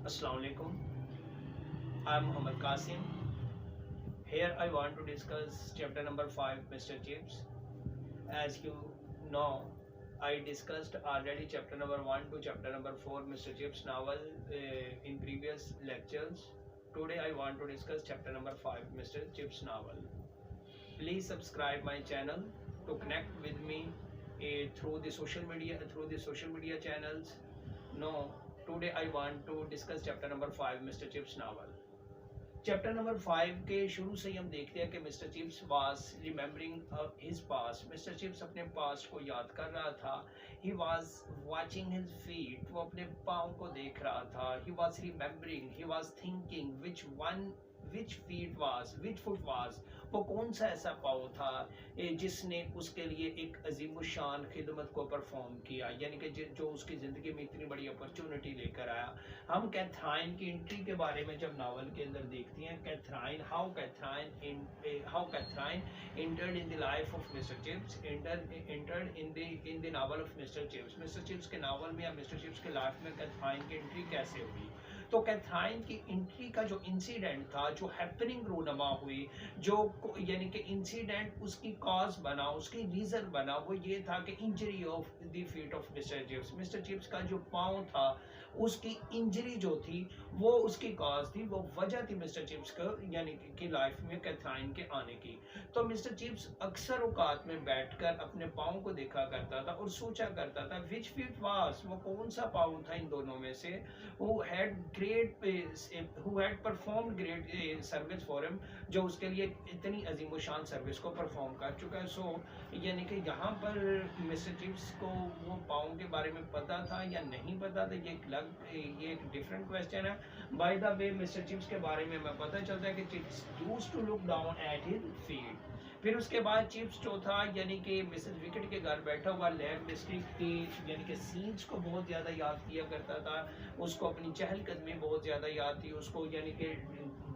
Assalamu alaikum. I'm Muhammad Qasim. Here I want to discuss chapter number 5, Mr. Chips. As you know, I discussed already chapter number 1 to chapter number 4, Mr. Chips novel in previous lectures. Today I want to discuss chapter number 5, Mr. Chips novel. Please subscribe my channel to connect with me through the social media channels. No, today I want to discuss chapter number 5, Mr. Chips novel. Chapter number 5 के शुरू से ही हम देखते हैं कि mister chips was remembering his past. Mister chips अपने past को याद कर रहा था। He was watching his feet, वो अपने पाँव को देख रहा था। He was remembering, he was thinking which foot was, वो कौन सा ऐसा पाँव था जिसने उसके लिए एक अजीमुशान खिदमत को परफॉर्म किया, यानी कि जो उसकी ज़िंदगी में इतनी बड़ी अपॉर्चुनिटी लेकर आया। हम कैथराइन की एंट्री के बारे में जब नावल के अंदर देखते हैं, Catherine how Catherine entered in the life of Mr. Chips, entered in the novel of Mr. Chips। Mister Chips के नावल में या मिस्टर चिप्स के लाइफ में कैथराइन की एंट्री कैसे हुई। तो कैथराइन की एंट्री का जो इंसिडेंट था, जो हैपनिंग रूनमा हुई, जो यानी कि इंसिडेंट उसकी कॉज बना, उसकी रीजन बना, वो ये था कि injury of the feet of mister chips. Mister chips का जो पाँव था, उसकी इंजरी जो थी वो उसकी कॉज थी, वो वजह थी मिस्टर चिप्स को यानी कि लाइफ में कैथराइन के आने की। तो मिस्टर चिप्स अक्सर औकात में बैठकर अपने पाँव को देखा करता था और सोचा करता था विच फीट वाज, वो कौन सा पाँव था इन दोनों में से who had performed great service for him, जो उसके लिए इतनी अजीमुशान सर्विस को परफॉर्म कर चुका है। सो यानी कि यहाँ पर मिस्टर चिप्स को वो पाँव के बारे में पता था या नहीं पता था, ये एक डिफरेंट क्वेश्चन है। By the way mister Chips के बारे में हमें पता चलता है कि Chips used to look down at his feet. फिर उसके बाद चिप्स जो था यानी कि मिसेस विकेट के घर बैठा हुआ लैंड डिस्ट्रिक्ट की यानी कि सीन्स को बहुत ज़्यादा याद किया करता था। उसको अपनी चहलकदमी बहुत ज़्यादा याद थी, उसको यानी कि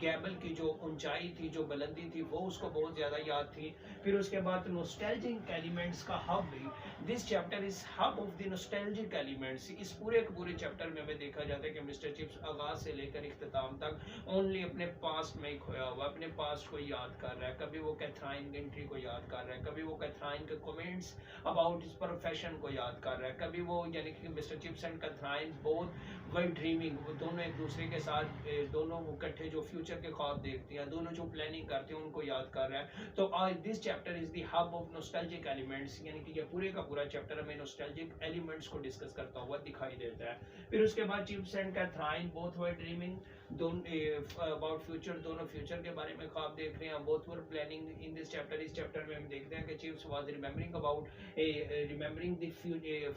गैबल की जो ऊंचाई थी, जो बुलंदी थी, वो उसको बहुत ज़्यादा याद थी। फिर उसके बाद नॉस्टैल्जिक एलिमेंट्स का हब भी, this chapter is hub of the nostalgic elements. इस पूरे के पूरे चैप्टर में हमें देखा जाता है कि मिस्टर चिप्स आगाज से लेकर इख्तिताम तक ओनली अपने पास्ट में ही खोया हुआ, अपने पास्ट को याद कर रहा है। कभी वो कैथराइन की एंट्री को याद कर रहा है, कभी वो कैथराइन के कमेंट्स अबाउट हिज प्रोफेशन को याद कर रहा है, कभी वो यानी कि mister chips and Catherine both were dreaming, वो दोनों एक दूसरे के साथ दोनों इकट्ठे जो फ्यूचर के ख्वाब देखते हैं, दोनों जो प्लानिंग करते हैं, उनको याद कर रहा है। तो this chapter is the hub of nostalgic elements, यानी कि ये पूरे का पूरा चैप्टर हमें नॉस्टैल्जिक एलिमेंट्स को डिस्कस करता हुआ दिखाई देता है। फिर उसके बाद chips and Catherine both were dreaming about future, दोनों फ्यूचर के बारे में ख्वाब देख रहे हैं। Both were planning in this chapter, इस चैप्टर में हम देखते हैं कि chips was remembering about remembering the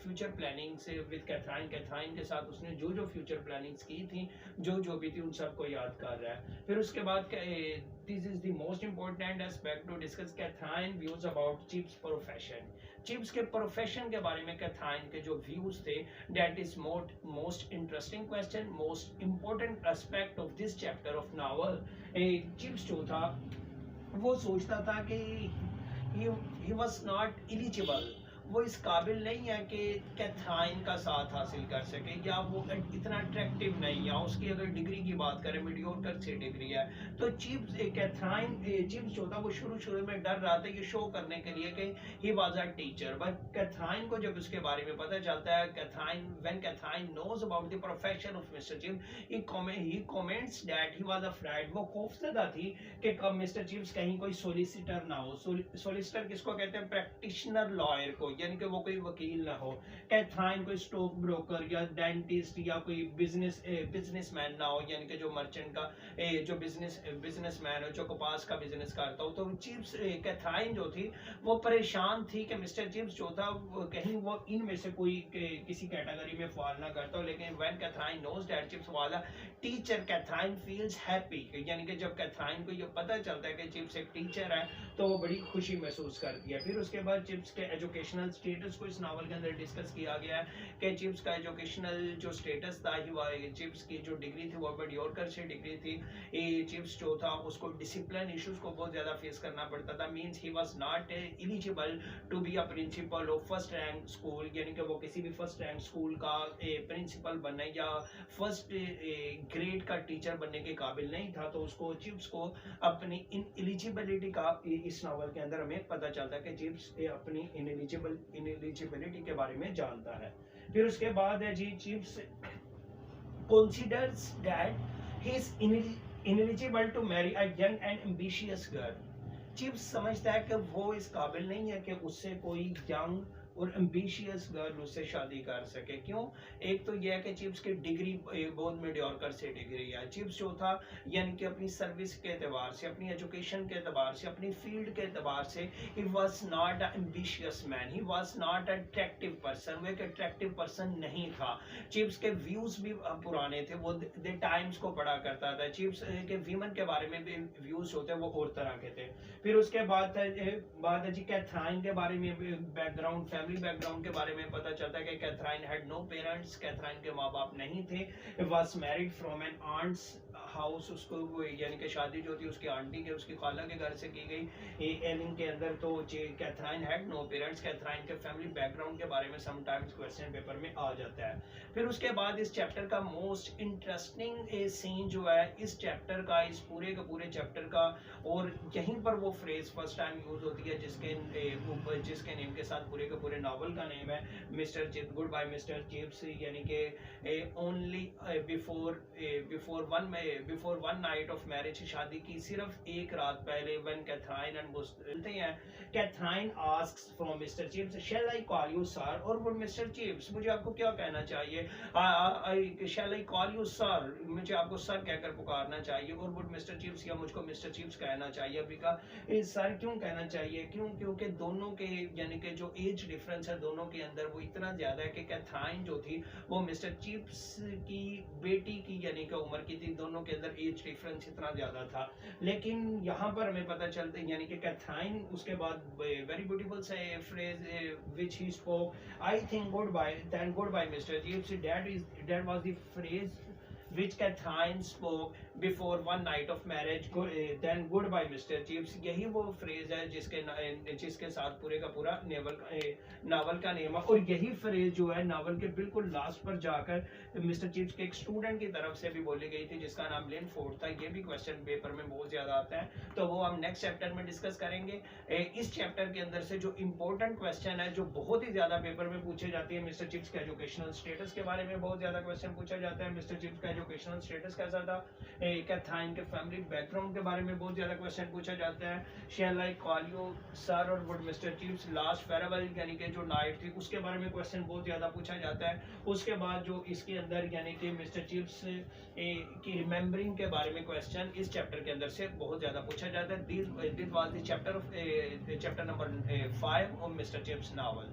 future planning से विद कैथराइन। कैथराइन के साथ उसने जो जो फ्यूचर प्लानिंग्स की थी, जो भी थी, उन सबको याद कर रहा है। फिर उसके बाद this is the most important aspect to discuss Katherine views about Chips profession. Chips के प्रोफेशन के बारे में कैथराइन के जो व्यूज थे, that is most interesting question, most important aspect of this chapter of novel. Chips जो था वो सोचता था कि ही वाज नॉट एलिजिबल, वो इस काबिल नहीं है कि कैथराइन का साथ हासिल कर सके, या वो इतना अट्रैक्टिव नहीं है। उसकी अगर डिग्री की बात करें, मीडियोकर से डिग्री है, तो चिप्स जो था वो शुरू में डर रहा था ये शो करने के लिए कि he was a teacher. But Katherine को जब उसके बारे में पता चलता है, when Katherine knows about the profession of mister Chips, he comments that he was afraid, वो खौफजदा थी कि कब मिस्टर चिप्स कहीं कोई सोलिसिटर ना हो। सोलिसिटर किसको कहते हैं? प्रैक्टिशनर लॉयर को, यानी कि वो कोई वकील ना हो। कैथराइन कोई स्टॉक ब्रोकर या डेंटिस्ट या कोई बिजनेसमैन ना हो, यानी कि जो मर्चेंट का जो बिजनेसमैन हो, जो कपास का बिजनेस करता हो। तो चिप्स कैथराइन जो थी वो परेशान थी कि मिस्टर चिप्स जो था कहीं वो इनमें से कोई किसी कैटेगरी में फॉल ना करता हो। लेकिन when Katherine knows that Chips was a teacher, Katherine feels happy, यानी कि जब कैथराइन को ये पता चलता है कि चिप्स एक टीचर है तो वो बड़ी खुशी महसूस करती है। फिर उसके बाद चिप्स के एजुकेशनल एजुकेशनल स्टेटस को इस नावल के अंदर डिस्कस किया गया है कि चिप्स का एजुकेशनल जो स्टेटस था, चिप्स की जो डिग्री थी वो मेडियोकर से डिग्री थी। चिप्स जो था उसको डिसिप्लिन इश्यूज को बहुत ज़्यादा फेस करना पड़ता था, means he was not eligible to be a principal of first rank school, यानी कि वो किसी भी फर्स्ट रैंक स्कूल का प्रिंसिपल बनने या फर्स्ट ग्रेड का टीचर बनने के काबिल नहीं था। तो उसको चिप्स को अपनी इन एलिजिबिलिटी का इस नावल के अंदर हमें पता चलता है कि चिप्स अपनी इनएलिजिबिलिटी के बारे में जानता है। फिर उसके बाद है जी, chips considers that he is ineligible to marry a young and ambitious girl। Chips समझता है कि वो इस काबिल नहीं है कि उससे कोई यंग और एम्बिशियस गर्ल उससे शादी कर सके। क्यों? एक तो यह है कि चिप्स की डिग्री बहुत मेडियोकर से डिग्री है। चिप्स जो था यानी कि अपनी सर्विस के एतबार से, अपनी एजुकेशन के एतबार से, अपनी फील्ड के एतबार से ही was not a ambitious man, he was not attractive person, वो एक अट्रैक्टिव पर्सन नहीं था। चिप्स के व्यूज भी पुराने थे, वो द टाइम्स को पढ़ा करता था। चिप्स के वीमन के बारे में भी व्यूज होते वो और तरह के थे। फिर उसके बाद है जी कैथराइन के बारे में बैकग्राउंड, फैमिली बैकग्राउंड के बारे में पता चलता है कि Katherine had no parents, Katherine के माँ बाप नहीं थे। Was married from an aunt's house, उसको यानी कि शादी जो थी उसकी आंटी के, उसकी खाला के घर से की गई एलिंग के अंदर। तो Catherine had no parents, Katherine के फैमिली बैकग्राउंड के बारे में समटाइम्स क्वेश्चन पेपर में आ जाता है। फिर उसके बाद इस चैप्टर का मोस्ट इंटरेस्टिंग सीन जो है इस चैप्टर का, इस पूरे के पूरे चैप्टर का, और यहीं पर वो फ्रेज फर्स्ट टाइम यूज होती है जिसके नेम के साथ पूरे के पूरे नावल का नेम है mister Chips, goodbye mister Chips, यानी कि only before one night of marriage, शादी की सिर्फ एक रात पहले, व्हेन कैथराइन एंड मिलते हैं, Katherine asks from mister Chips, shall I call you sir, और वो मिस्टर चिप्स मुझे आपको क्या कहना चाहिए, shall I call you sir, मुझे आपको सर कहकर पुकारना चाहिए, और वो मिस्टर चिप्स या मुझको मिस्टर चिप्स कहना चाहिए। अभी का सर क्यों कहना चाहिए? क्यों? क्योंकि दोनों के यानी कि जो एज डिफरेंस है दोनों के अंदर वो इतना ज्यादा है कि कैथराइन जो थी वो मिस्टर चिप्स की बेटी की यानी कि उम्र की थी, दोनों के अंदर एज डिफरेंस इतना ज्यादा था। लेकिन यहाँ पर हमें पता चलता है यानी कि कैथराइन उसके बाद वेरी ब्यूटीफुल से phrase which he spoke, I think goodbye, then goodbye mister Chips, that was the phrase which Catherine spoke before one night of marriage, then goodbye Mr. Chips। यही वो phrase है जिसके साथ पूरे का पूरा novel का name है, और यही फ्रेज जो है नावल के बिल्कुल लास्ट पर जाकर मिस्टर चिप्स के एक स्टूडेंट की तरफ से भी बोली गई थी जिसका नाम लिनफोर्ड था। ये भी क्वेश्चन पेपर में बहुत ज्यादा आता है, तो वो हम नेक्स्ट चैप्टर में डिस्कस करेंगे। इस चैप्टर के अंदर से जो इंपॉर्टेंट क्वेश्चन है जो बहुत ही ज्यादा पेपर में पूछे जाती है, मिस्टर चिप्स के एजुकेशनल स्टेटस के बारे में बहुत ज्यादा क्वेश्चन पूछा जाता है। मिस्टर चिप्स का एजुकेशनल स्टेटस कैसा था, कैथराइन के फैमिली बैकग्राउंड के बारे में बहुत ज्यादा क्वेश्चन पूछा जाता है। शैल आई कॉल यू सर और would mister chips, last farewell यानी कि जो नाइट थी उसके बारे में क्वेश्चन बहुत ज्यादा पूछा जाता है। उसके बाद जो इसके अंदर यानी कि मिस्टर चिप्स की रिमेम्बरिंग के बारे में क्वेश्चन इस चैप्टर के अंदर से बहुत ज्यादा पूछा जाता है। This was the chapter number 5 of mister chips novel.